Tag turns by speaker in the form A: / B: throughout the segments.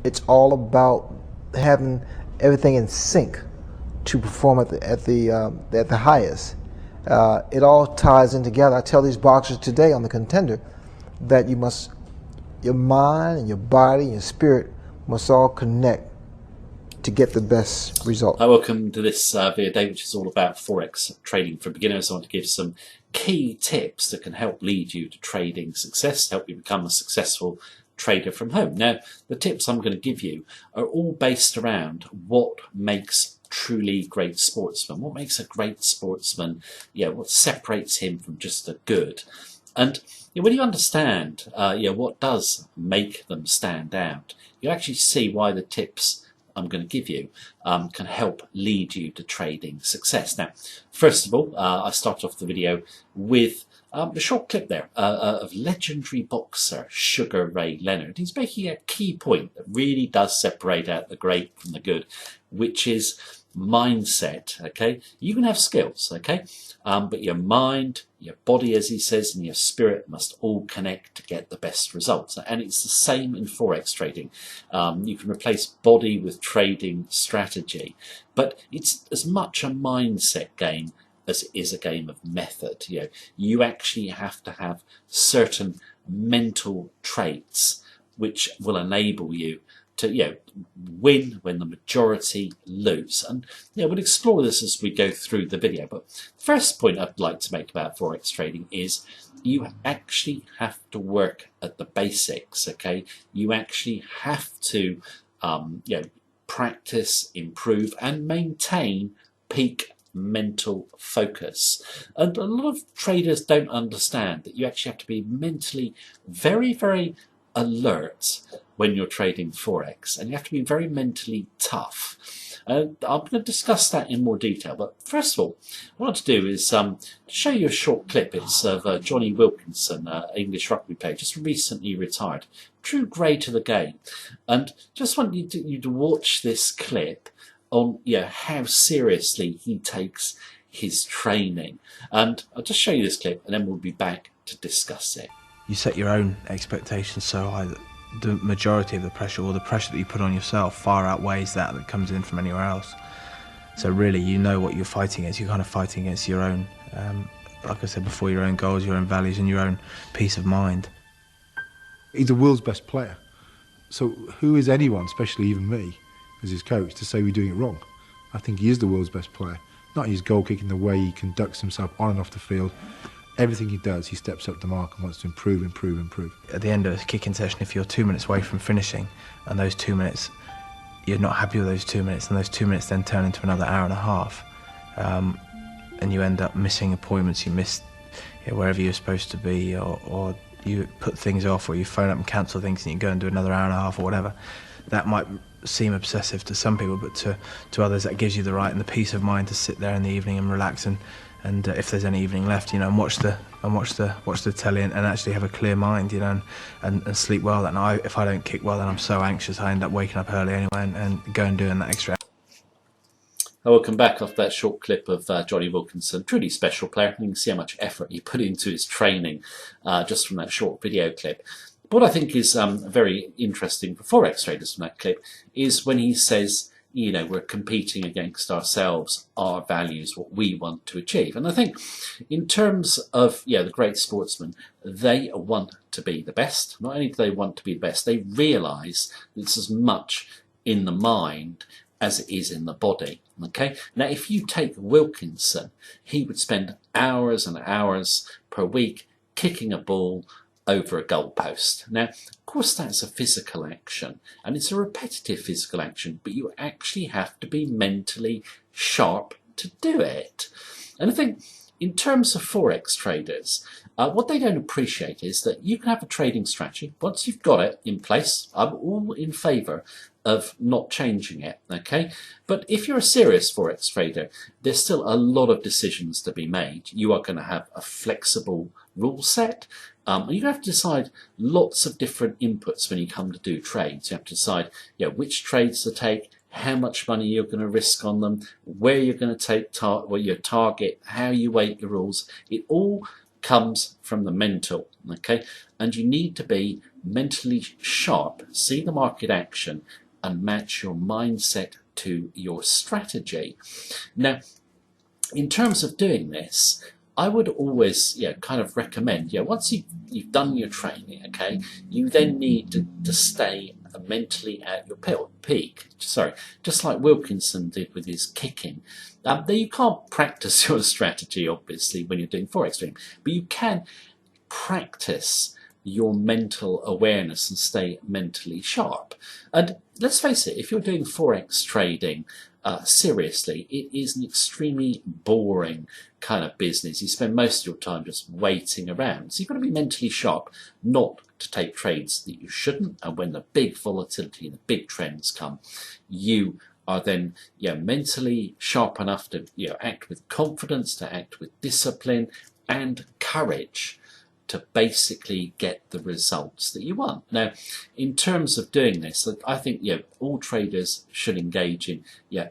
A: It's all about having everything in sync to perform at the highest. It all ties in together. I tell these boxers today on the Contender that your mind and your body and your spirit must all connect to get the best result.
B: Hi, welcome to this video day, which is all about Forex trading for beginners. I want to give some key tips that can help lead you to trading success, help you become a successful trader from home. Now, the tips I'm going to give you are all based around what makes truly great sportsmen. What makes a great sportsman? What separates him from just a good? And when you understand what does make them stand out, you actually see why the tips I'm going to give you can help lead you to trading success. Now, first of all, I start off the video with a short clip there of legendary boxer Sugar Ray Leonard. He's making a key point that really does separate out the great from the good, which is mindset. Okay, you can have skills, okay, but your mind, your body, as he says, and your spirit must all connect to get the best results. And it's the same in Forex trading. You can replace body with trading strategy, but it's as much a mindset game as it is a game of method. You actually have to have certain mental traits which will enable you to win when the majority lose. And we'll explore this as we go through the video. But the first point I'd like to make about Forex trading is you actually have to work at the basics. Okay, you actually have to practice, improve, and maintain peak mental focus. And a lot of traders don't understand that you actually have to be mentally very, very alert when you're trading Forex, and you have to be very mentally tough. I'm going to discuss that in more detail, but first of all, what I want to do is show you a short clip. It's of Johnny Wilkinson, English rugby player, just recently retired, true great of the game, and just want you to watch this clip on how seriously he takes his training. And I'll just show you this clip and then we'll be back to discuss it.
C: You set your own expectations so high that the majority of the pressure, or the pressure that you put on yourself, far outweighs that comes in from anywhere else. So really, you know what you're fighting against. You're kind of fighting against your own, like I said before, your own goals, your own values, and your own peace of mind.
D: He's the world's best player. So who is anyone, especially even me, as his coach, to say we're doing it wrong? I think he is the world's best player. Not his goal kicking, the way he conducts himself on and off the field. Everything he does, he steps up the mark and wants to improve.
C: At the end of a kicking session, if you're 2 minutes away from finishing, and those 2 minutes, you're not happy with those 2 minutes, and those 2 minutes then turn into another hour and a half, and you end up missing appointments, you miss wherever you're supposed to be, or you put things off, or you phone up and cancel things, and you go and do another hour and a half or whatever. That might seem obsessive to some people, but to others, that gives you the right and the peace of mind to sit there in the evening and relax and if there's any evening left, and watch the telly and actually have a clear mind, and sleep well that night. If I don't kick well, then I'm so anxious I end up waking up early anyway and go and doing that extra.
B: Welcome back off that short clip of Johnny Wilkinson, truly special player. You can see how much effort he put into his training just from that short video clip. What I think is very interesting for Forex traders from that clip is when he says, we're competing against ourselves, our values, what we want to achieve. And I think in terms of the great sportsmen, they want to be the best. Not only do they want to be the best, they realise it's as much in the mind as it is in the body. Okay. Now, if you take Wilkinson, he would spend hours and hours per week kicking a ball over a goalpost. Now, of course, that's a physical action, and it's a repetitive physical action, but you actually have to be mentally sharp to do it. And I think in terms of Forex traders, what they don't appreciate is that you can have a trading strategy. Once you've got it in place, I'm all in favour of not changing it, okay? But if you're a serious Forex trader, there's still a lot of decisions to be made. You are going to have a flexible rule set. You have to decide lots of different inputs when you come to do trades. You have to decide which trades to take, how much money you're going to risk on them, where you're going to take your target, how you weight your rules. It all comes from the mental. okay? And you need to be mentally sharp, see the market action, and match your mindset to your strategy. Now, in terms of doing this, I would always, kind of recommend, once you've done your training, okay, you then need to stay mentally at your peak. Sorry, just like Wilkinson did with his kicking. Now you can't practice your strategy, obviously, when you're doing Forex trading, but you can practice your mental awareness and stay mentally sharp. And let's face it, if you're doing Forex trading seriously, it is an extremely boring kind of business. You spend most of your time just waiting around. So you've got to be mentally sharp, not to take trades that you shouldn't. And when the big volatility and the big trends come, you are then mentally sharp enough to act with confidence, to act with discipline and courage, to basically get the results that you want. Now, in terms of doing this, I think all traders should engage in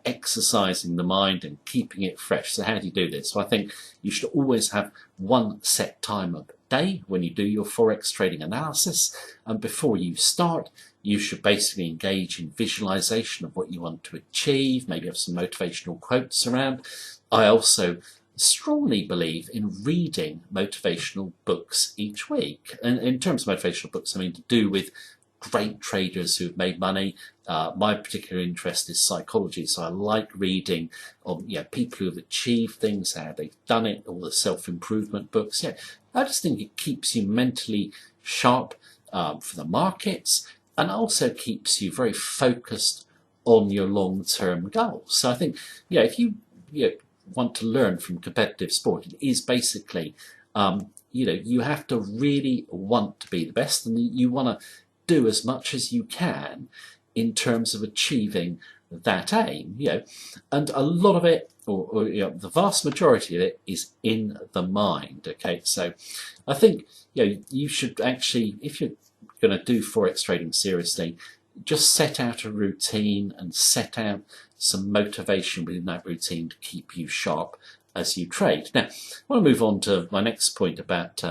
B: exercising the mind and keeping it fresh. So how do you do this? So I think you should always have one set time of day when you do your Forex trading analysis, and before you start, you should basically engage in visualization of what you want to achieve, maybe have some motivational quotes around. I also strongly believe in reading motivational books each week. And in terms of motivational books, I mean to do with great traders who've made money. My particular interest is psychology, so I like reading of people who have achieved things, how they've done it, all the self-improvement books. I just think it keeps you mentally sharp for the markets, and also keeps you very focused on your long-term goals. So I think if you want to learn from competitive sport, it is basically you have to really want to be the best, and you want to do as much as you can in terms of achieving that aim. And a lot of it, or the vast majority of it, is in the mind. Okay, so I think you should actually, if you're going to do Forex trading seriously, just set out a routine and set out some motivation within that routine to keep you sharp as you trade. Now, I want to move on to my next point about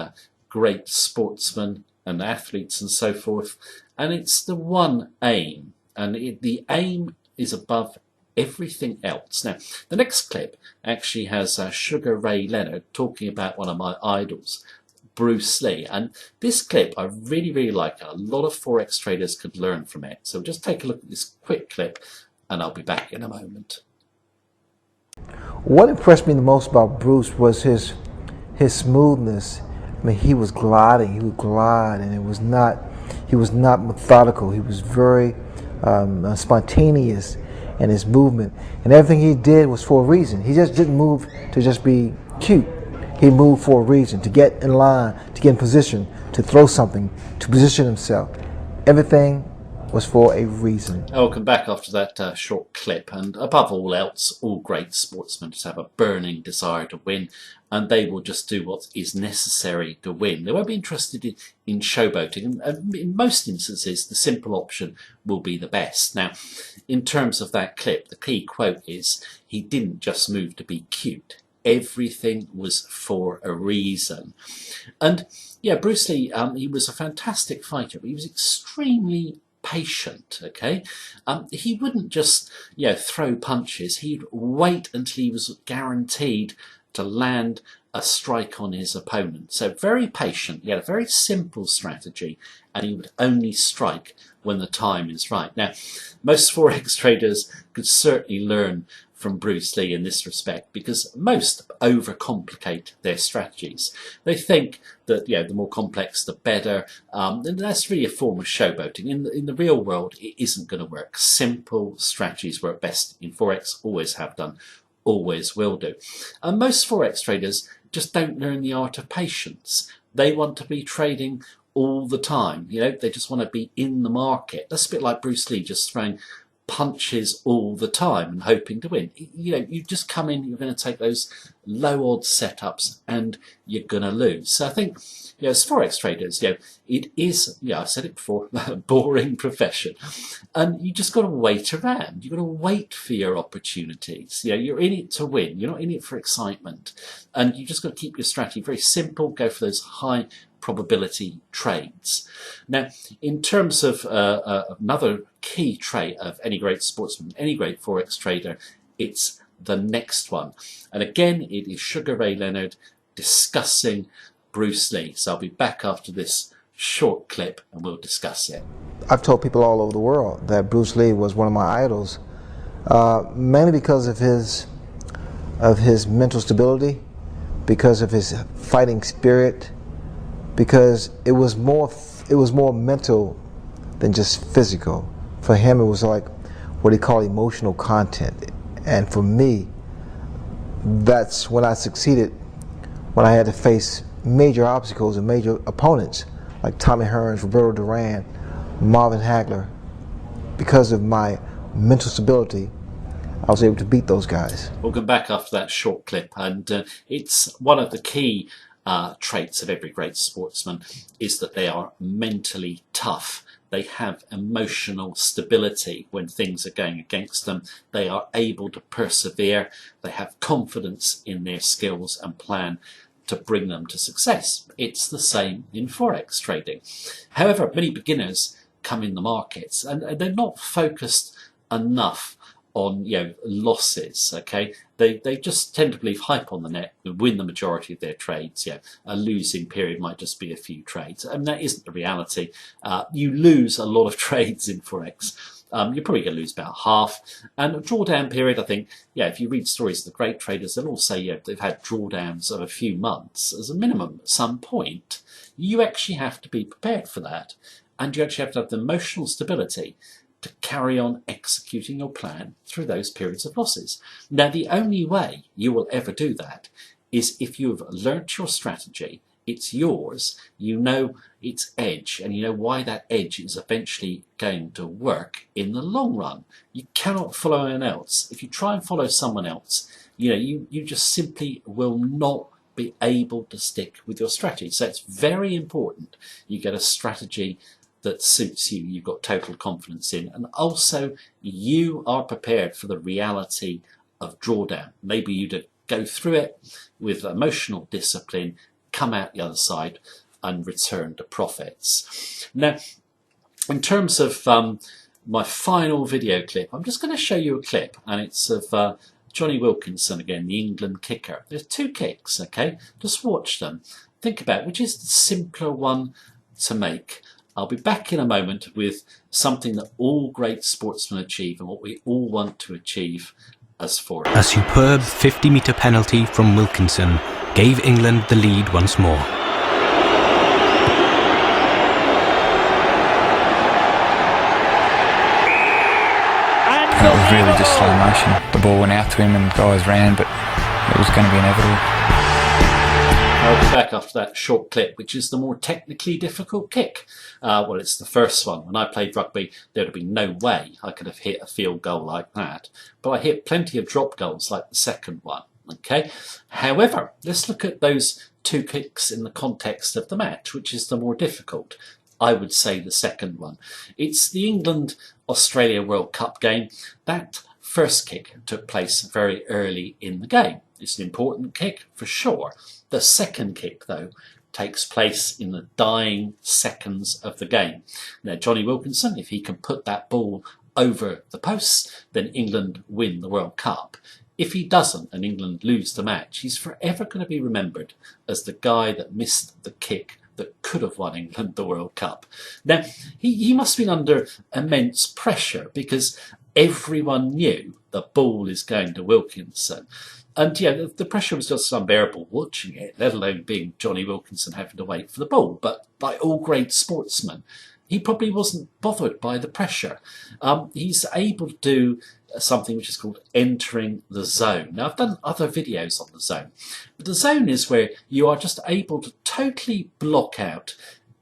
B: great sportsmen and athletes and so forth. And it's the one aim, and the aim is above everything else. Now, the next clip actually has Sugar Ray Leonard talking about one of my idols, Bruce Lee, and this clip I really, really like. A lot of Forex traders could learn from it. So just take a look at this quick clip, and I'll be back in a moment.
A: What impressed me the most about Bruce was his smoothness. I mean, he was gliding. He would glide, and he was not methodical. He was very spontaneous in his movement, and everything he did was for a reason. He just didn't move to just be cute. He moved for a reason, to get in line, to get in position, to throw something, to position himself. Everything was for a reason.
B: Welcome back after that short clip. And above all else, all great sportsmen just have a burning desire to win, and they will just do what is necessary to win. They won't be interested in showboating, and in most instances the simple option will be the best. Now, in terms of that clip, the key quote is, he didn't just move to be cute. Everything was for a reason. And Bruce Lee, he was a fantastic fighter, but he was extremely patient. Okay, he wouldn't just throw punches. He'd wait until he was guaranteed to land a strike on his opponent. So very patient. He had a very simple strategy, and he would only strike when the time is right. Now, most Forex traders could certainly learn from Bruce Lee in this respect, because most overcomplicate their strategies. They think that the more complex the better, and that's really a form of showboating. In the real world, it isn't going to work. Simple strategies work best in Forex, always have done, always will do. And most Forex traders just don't learn the art of patience. They want to be trading all the time. They just want to be in the market. That's a bit like Bruce Lee just throwing punches all the time and hoping to win. You just come in, you're going to take those low odds setups, and you're going to lose. So I think, as Forex traders, it is, I said it before, a boring profession, and you just got to wait around. You've got to wait for your opportunities. You're in it to win. You're not in it for excitement, and you just got to keep your strategy very simple. Go for those high probability trades. Now, in terms of another key trait of any great sportsman, any great Forex trader, it's the next one. And again, it is Sugar Ray Leonard discussing Bruce Lee. So I'll be back after this short clip and we'll discuss it.
A: I've told people all over the world that Bruce Lee was one of my idols, mainly because of his mental stability, because of his fighting spirit, because it was more mental than just physical. For him, it was like what he called emotional content. And for me, that's when I succeeded, when I had to face major obstacles and major opponents like Tommy Hearns, Roberto Duran, Marvin Hagler. Because of my mental stability, I was able to beat those guys.
B: We'll come back after that short clip, and it's one of the key traits of every great sportsman is that they are mentally tough. They have emotional stability when things are going against them. They are able to persevere. They have confidence in their skills and plan to bring them to success. It's the same in Forex trading. However, many beginners come in the markets and they're not focused enough on losses. Okay, they just tend to believe hype on the net and win the majority of their trades. A losing period might just be a few trades, and that isn't the reality. You lose a lot of trades in Forex. You're probably going to lose about half. And a drawdown period, I think, if you read stories of the great traders, they'll all say they've had drawdowns of a few months as a minimum at some point. You actually have to be prepared for that, and you actually have to have the emotional stability to carry on executing your plan through those periods of losses. Now, the only way you will ever do that is if you've learnt your strategy, it's yours, you know its edge, and you know why that edge is eventually going to work in the long run. You cannot follow anyone else. If you try and follow someone else, you just simply will not be able to stick with your strategy. So it's very important you get a strategy that suits you, you've got total confidence in, and also you are prepared for the reality of drawdown. Maybe you to go through it with emotional discipline, come out the other side and return to profits. Now, in terms of my final video clip, I'm just going to show you a clip, and it's of Johnny Wilkinson again, the England kicker. There's two kicks, okay? Just watch them. Think about which is the simpler one to make. I'll be back in a moment with something that all great sportsmen achieve and what we all want to achieve as Forex.
E: A superb 50-metre penalty from Wilkinson gave England the lead once more.
F: And it was really just slow motion. The ball went out to him and the guys ran, but it was going to be inevitable.
B: I'll be back after that short clip, which is the more technically difficult kick. Well, it's the first one. When I played rugby, there would have been no way I could have hit a field goal like that. But I hit plenty of drop goals like the second one. Okay. However, let's look at those two kicks in the context of the match, which is the more difficult. I would say the second one. It's the England-Australia World Cup game. That first kick took place very early in the game. It's an important kick for sure. The second kick, though, takes place in the dying seconds of the game. Now, Johnny Wilkinson, if he can put that ball over the posts, then England win the World Cup. If he doesn't and England lose the match, he's forever going to be remembered as the guy that missed the kick that could have won England the World Cup. Now, he must have been under immense pressure because everyone knew the ball is going to Wilkinson. And the pressure was just unbearable watching it, let alone being Johnny Wilkinson having to wait for the ball. But like all great sportsmen, he probably wasn't bothered by the pressure. He's able to do something which is called entering the zone. Now, I've done other videos on the zone, but the zone is where you are just able to totally block out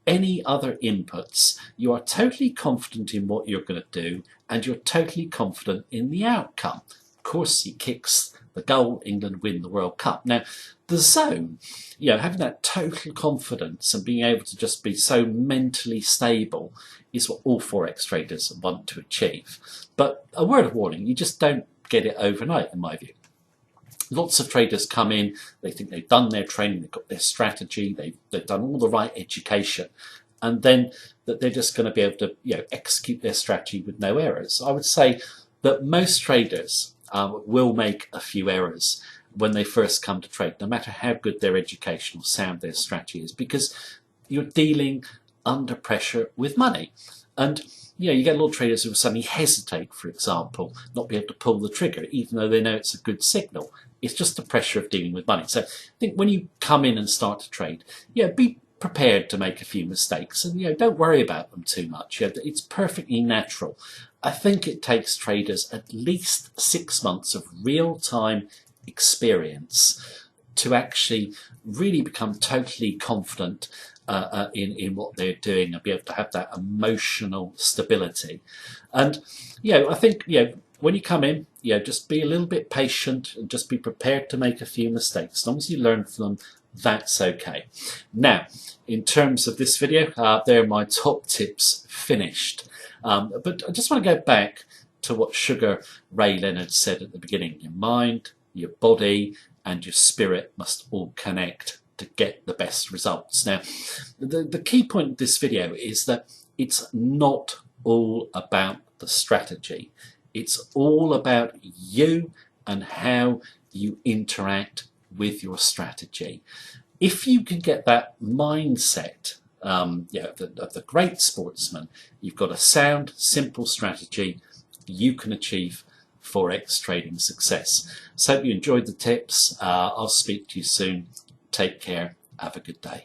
B: any other inputs. You are totally confident in what you're going to do, and you're totally confident in the outcome. Of course, he kicks the goal, England win the World Cup. Now, the zone, having that total confidence and being able to just be so mentally stable is what all Forex traders want to achieve. But a word of warning, you just don't get it overnight, in my view. Lots of traders come in, they think they've done their training, they've got their strategy, they've done all the right education, and then that they're just going to be able to execute their strategy with no errors. I would say that most traders will make a few errors when they first come to trade, no matter how good their education or sound their strategy is, because you're dealing under pressure with money. And you get a lot of traders who will suddenly hesitate, for example, not be able to pull the trigger, even though they know it's a good signal. It's just the pressure of dealing with money. So I think when you come in and start to trade, be prepared to make a few mistakes, and don't worry about them too much. It's perfectly natural. I think it takes traders at least 6 months of real-time experience to actually really become totally confident in what they're doing and be able to have that emotional stability. And I think when you come in, just be a little bit patient and just be prepared to make a few mistakes. As long as you learn from them, that's okay. Now, in terms of this video, there are my top tips finished. But I just want to go back to what Sugar Ray Leonard said at the beginning. Your mind, your body, and your spirit must all connect to get the best results. Now, the key point of this video is that it's not all about the strategy. It's all about you and how you interact with your strategy. If you can get that mindset of the great sportsman, you've got a sound, simple strategy, you can achieve Forex trading success. So hope you enjoyed the tips. I'll speak to you soon. Take care. Have a good day.